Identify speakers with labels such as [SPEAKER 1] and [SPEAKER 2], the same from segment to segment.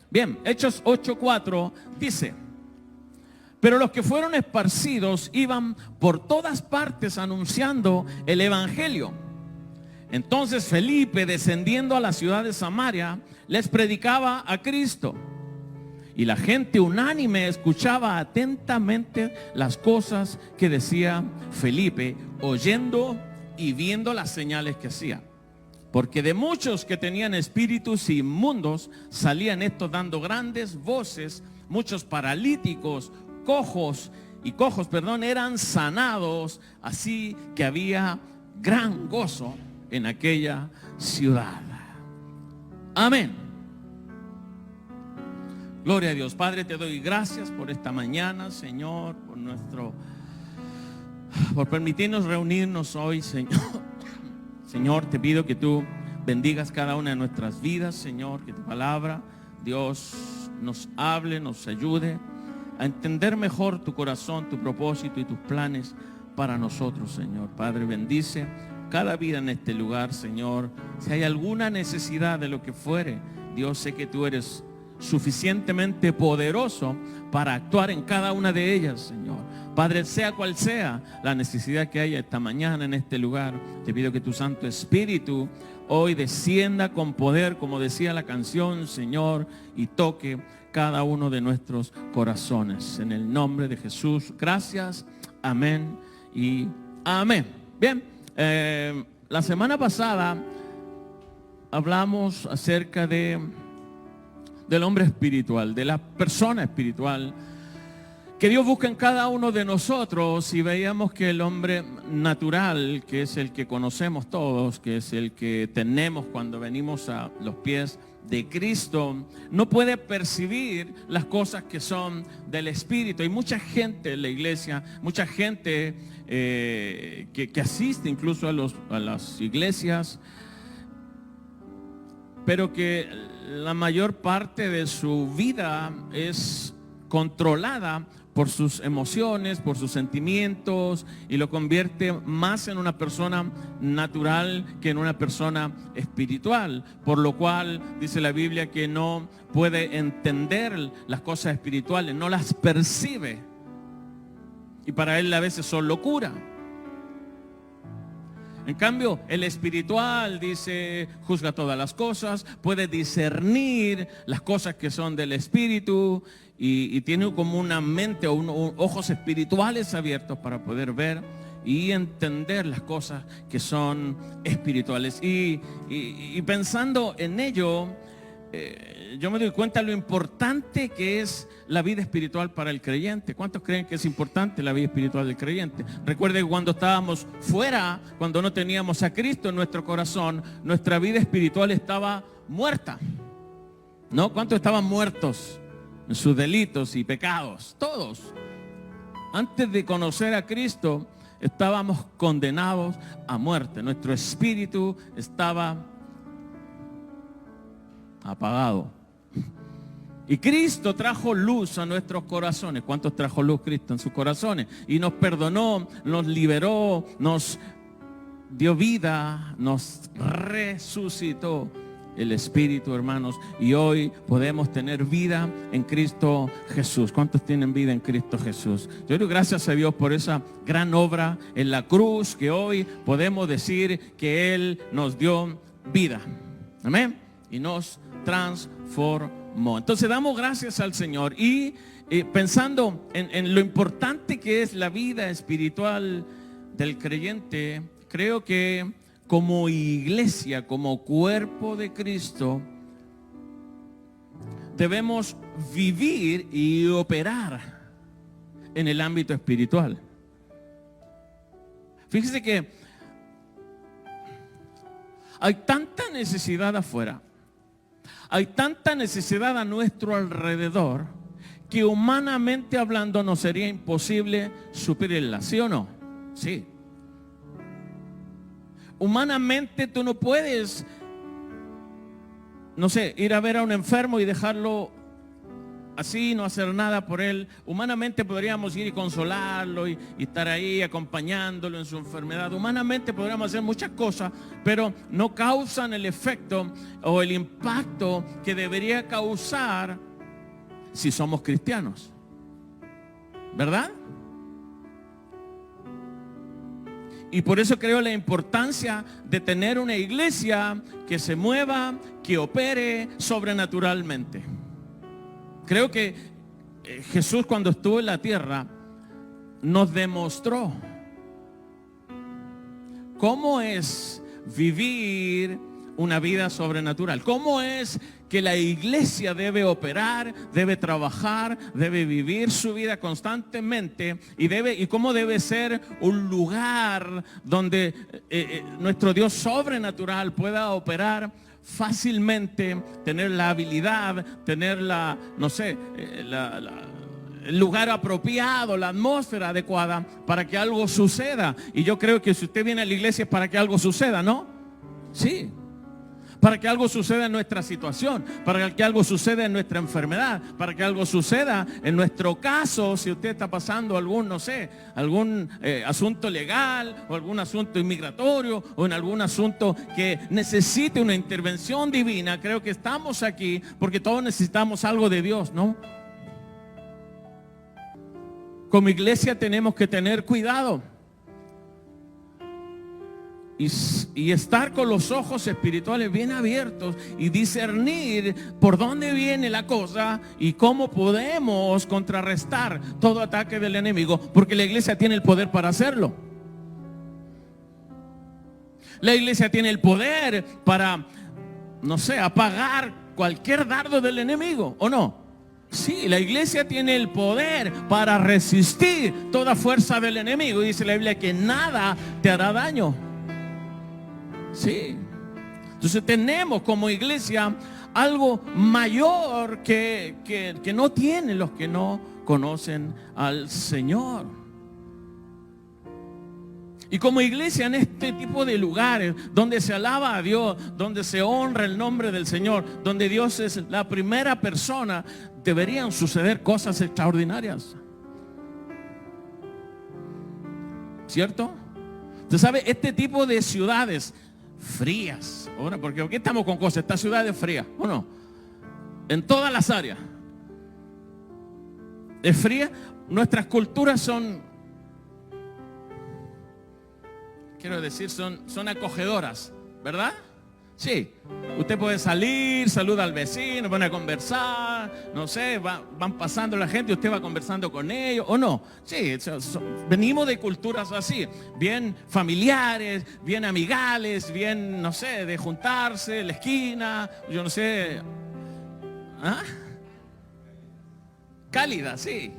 [SPEAKER 1] Bien, Hechos 8:4 dice: pero los que fueron esparcidos iban por todas partes anunciando el evangelio. Entonces Felipe, descendiendo a la ciudad de Samaria, les predicaba a Cristo. Y la gente unánime escuchaba atentamente las cosas que decía Felipe, oyendo y viendo las señales que hacía. Porque de muchos que tenían espíritus inmundos salían estos dando grandes voces. Muchos paralíticos, cojos eran sanados. Así que había gran gozo en aquella ciudad. Amén. Gloria a Dios. Padre, te doy gracias por esta mañana, Señor, por permitirnos reunirnos hoy, Señor. Señor, te pido que tú bendigas cada una de nuestras vidas, Señor, que tu palabra, Dios, nos hable, nos ayude a entender mejor tu corazón, tu propósito y tus planes para nosotros, Señor. Padre, bendice cada vida en este lugar, Señor. Si hay alguna necesidad de lo que fuere, Dios, sé que tú eres suficientemente poderoso para actuar en cada una de ellas, Señor. Padre, sea cual sea la necesidad que haya esta mañana en este lugar, te pido que tu Santo Espíritu hoy descienda con poder, como decía la canción, Señor, y toque cada uno de nuestros corazones. En el nombre de Jesús, gracias, amén y amén. Bien, la semana pasada hablamos acerca del hombre espiritual, de la persona espiritual que Dios busca en cada uno de nosotros, y veíamos que el hombre natural, que es el que conocemos todos, que es el que tenemos cuando venimos a los pies de Cristo, no puede percibir las cosas que son del Espíritu. Hay mucha gente en la iglesia, mucha gente que asiste incluso a las iglesias, pero que la mayor parte de su vida es controlada por sus emociones, por sus sentimientos, y lo convierte más en una persona natural que en una persona espiritual, por lo cual dice la Biblia que no puede entender las cosas espirituales, no las percibe, y para él a veces son locura. En cambio, el espiritual, dice, juzga todas las cosas, puede discernir las cosas que son del Espíritu, y tiene como una mente o ojos espirituales abiertos para poder ver y entender las cosas que son espirituales. Y pensando en ello, yo me doy cuenta de lo importante que es la vida espiritual para el creyente. ¿Cuántos creen que es importante la vida espiritual del creyente? Recuerde que cuando estábamos fuera, cuando no teníamos a Cristo en nuestro corazón, nuestra vida espiritual estaba muerta, ¿no? ¿Cuántos estaban muertos en sus delitos y pecados? Todos. Antes de conocer a Cristo, estábamos condenados a muerte. Nuestro espíritu estaba apagado. Y Cristo trajo luz a nuestros corazones. ¿Cuántos trajo luz Cristo en sus corazones? Y nos perdonó, nos liberó, nos dio vida, nos resucitó el Espíritu, hermanos. Y hoy podemos tener vida en Cristo Jesús. ¿Cuántos tienen vida en Cristo Jesús? Yo doy gracias a Dios por esa gran obra en la cruz, que hoy podemos decir que Él nos dio vida. Amén. Y nos transformó. Entonces damos gracias al Señor, y pensando en lo importante que es la vida espiritual del creyente, creo que como iglesia, como cuerpo de Cristo, debemos vivir y operar en el ámbito espiritual. Fíjese que hay tanta necesidad afuera, hay tanta necesidad a nuestro alrededor, que humanamente hablando nos sería imposible suplirla, ¿sí o no? Sí. Humanamente tú no puedes, no sé, ir a ver a un enfermo y dejarlo así, no hacer nada por él. Humanamente podríamos ir y consolarlo y estar ahí acompañándolo en su enfermedad. Humanamente podríamos hacer muchas cosas, pero no causan el efecto o el impacto que debería causar si somos cristianos. ¿Verdad? Y por eso creo la importancia de tener una iglesia que se mueva, que opere sobrenaturalmente. Creo que Jesús, cuando estuvo en la tierra, nos demostró cómo es vivir una vida sobrenatural. Cómo es que la iglesia debe operar, debe trabajar, debe vivir su vida constantemente y cómo debe ser un lugar donde nuestro Dios sobrenatural pueda operar fácilmente, tener la habilidad, tener la, no sé, el lugar apropiado, la atmósfera adecuada para que algo suceda. Y yo creo que si usted viene a la iglesia es para que algo suceda, ¿no? Sí. Para que algo suceda en nuestra situación, para que algo suceda en nuestra enfermedad, para que algo suceda en nuestro caso, si usted está pasando algún, no sé, algún asunto legal o algún asunto inmigratorio o en algún asunto que necesite una intervención divina. Creo que estamos aquí porque todos necesitamos algo de Dios, ¿no? Como iglesia tenemos que tener cuidado y estar con los ojos espirituales bien abiertos y discernir por dónde viene la cosa y cómo podemos contrarrestar todo ataque del enemigo, porque la iglesia tiene el poder para hacerlo. La iglesia tiene el poder para, no sé, apagar cualquier dardo del enemigo, ¿o no? Sí, la iglesia tiene el poder para resistir toda fuerza del enemigo. Y dice la Biblia que nada te hará daño. Sí. Entonces tenemos como iglesia algo mayor que no tienen los que no conocen al Señor. Y como iglesia en este tipo de lugares donde se alaba a Dios, donde se honra el nombre del Señor, donde Dios es la primera persona, deberían suceder cosas extraordinarias. ¿Cierto? Usted sabe, este tipo de ciudades frías, ahora, porque aquí estamos con cosas, esta ciudad es fría, ¿o no? En todas las áreas es fría. Nuestras culturas son, quiero decir, son acogedoras, ¿verdad? Sí, usted puede salir, saluda al vecino, van a conversar, no sé, van pasando la gente y usted va conversando con ellos, ¿o no? Sí, venimos de culturas así, bien familiares, bien amigables, bien, no sé, de juntarse en la esquina, yo no sé, ¿ah? Cálida, sí,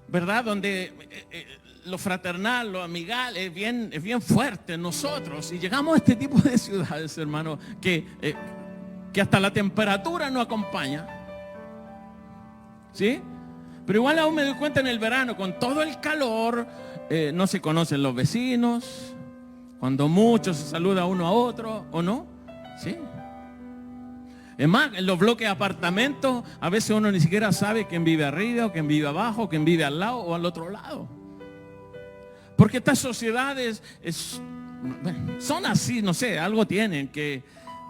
[SPEAKER 1] ¿verdad? Donde lo fraternal, lo amigal es bien fuerte en nosotros. Y llegamos a este tipo de ciudades, hermano, que hasta la temperatura no acompaña. ¿Sí? Pero igual aún me doy cuenta en el verano, con todo el calor, no se conocen los vecinos, cuando mucho se saluda uno a otro, ¿o no? ¿Sí? Es más, en los bloques de apartamentos, a veces uno ni siquiera sabe quién vive arriba, o quién vive abajo, quién vive al lado o al otro lado. Porque estas sociedades son así, no sé, algo tienen que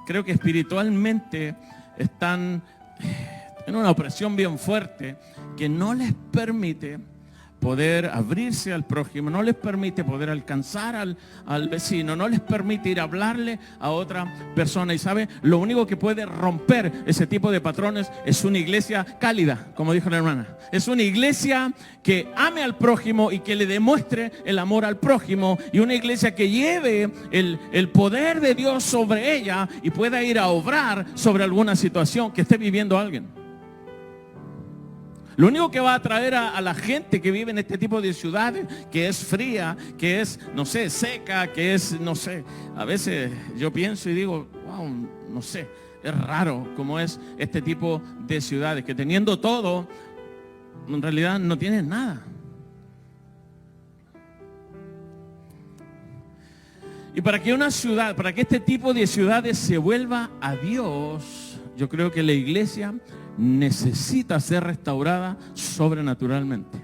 [SPEAKER 1] creo que espiritualmente están en una opresión bien fuerte que no les permite poder abrirse al prójimo, no les permite poder alcanzar al vecino, no les permite ir a hablarle a otra persona. Y sabe, lo único que puede romper ese tipo de patrones es una iglesia cálida, como dijo la hermana. Es una iglesia que ame al prójimo y que le demuestre el amor al prójimo, y una iglesia que lleve el poder de Dios sobre ella y pueda ir a obrar sobre alguna situación que esté viviendo alguien. Lo único que va a atraer a la gente que vive en este tipo de ciudades, que es fría, que es, no sé, seca, que es, no sé, a veces yo pienso y digo, wow, no sé, es raro cómo es este tipo de ciudades, que teniendo todo, en realidad no tienen nada. Y para que una ciudad, para que este tipo de ciudades se vuelva a Dios, yo creo que la iglesia necesita ser restaurada sobrenaturalmente.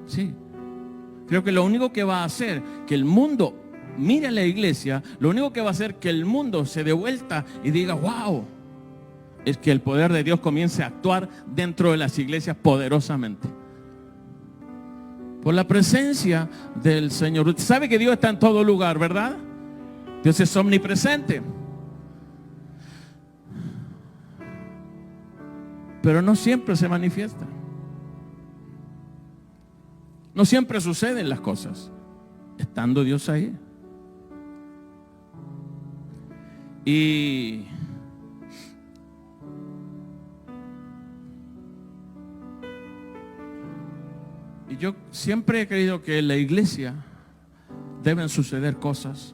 [SPEAKER 1] Sí. Creo que lo único que va a hacer que el mundo mire a la iglesia, lo único que va a hacer que el mundo se dé vuelta y diga, wow, es que el poder de Dios comience a actuar dentro de las iglesias poderosamente. Por la presencia del Señor. Usted sabe que Dios está en todo lugar, ¿verdad? Dios es omnipresente. Pero no siempre se manifiesta. No siempre suceden las cosas estando Dios ahí. Y yo siempre he creído que en la iglesia deben suceder cosas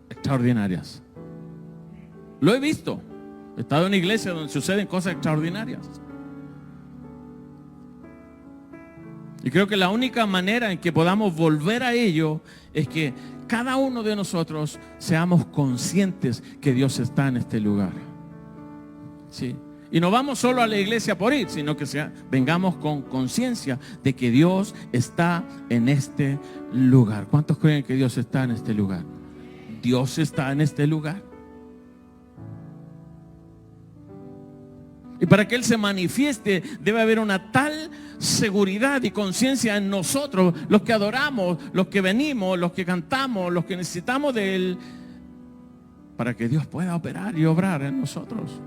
[SPEAKER 1] extraordinarias. Lo he visto. He estado en una iglesia donde suceden cosas extraordinarias. Y creo que la única manera en que podamos volver a ello es que cada uno de nosotros seamos conscientes que Dios está en este lugar. Sí. Y no vamos solo a la iglesia por ir, sino que vengamos con conciencia de que Dios está en este lugar. ¿Cuántos creen que Dios está en este lugar? Dios está en este lugar. Y para que Él se manifieste, debe haber una tal seguridad y conciencia en nosotros, los que adoramos, los que venimos, los que cantamos, los que necesitamos de Él, para que Dios pueda operar y obrar en nosotros.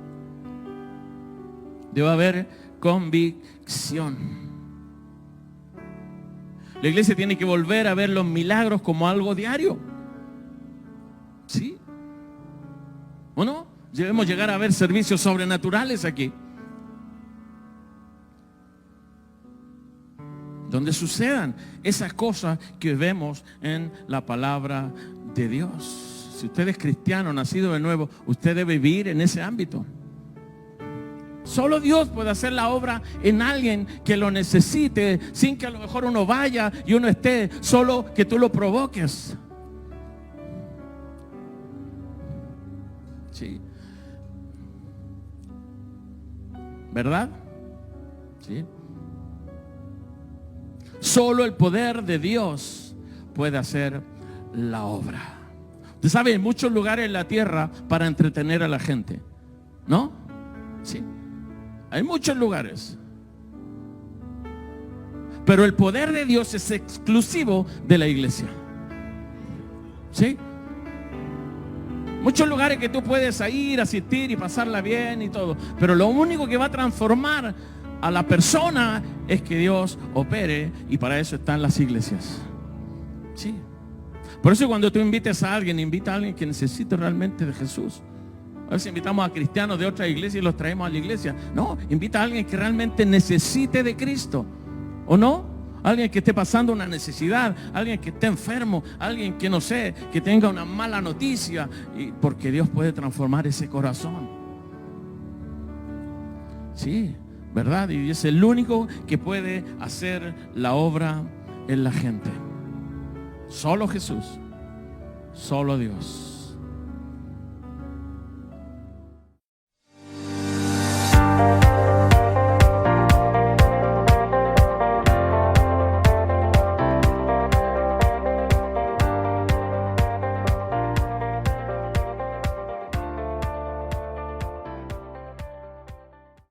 [SPEAKER 1] Debe haber convicción. La iglesia tiene que volver a ver los milagros como algo diario. ¿Sí? ¿O no? Debemos llegar a ver servicios sobrenaturales aquí, donde sucedan esas cosas que vemos en la palabra de Dios. Si usted es cristiano, nacido de nuevo, usted debe vivir en ese ámbito. Solo Dios puede hacer la obra en alguien que lo necesite, sin que a lo mejor uno vaya y uno esté, solo que tú lo provoques. Sí. ¿Verdad? Sí. Solo el poder de Dios puede hacer la obra. Usted sabe, hay muchos lugares en la tierra para entretener a la gente, ¿no? Sí. Hay muchos lugares. Pero el poder de Dios es exclusivo de la iglesia. ¿Sí? Muchos lugares que tú puedes ir, asistir y pasarla bien y todo. Pero lo único que va a transformar a la persona es que Dios opere, y para eso están las iglesias. Sí. Por eso cuando tú invites a alguien, invita a alguien que necesite realmente de Jesús. A veces invitamos a cristianos de otra iglesia y los traemos a la iglesia. No, invita a alguien que realmente necesite de Cristo. ¿O no? Alguien que esté pasando una necesidad, alguien que esté enfermo, alguien que no sé, que tenga una mala noticia, porque Dios puede transformar ese corazón. Sí, ¿verdad? Y es el único que puede hacer la obra en la gente. Solo Jesús, solo Dios.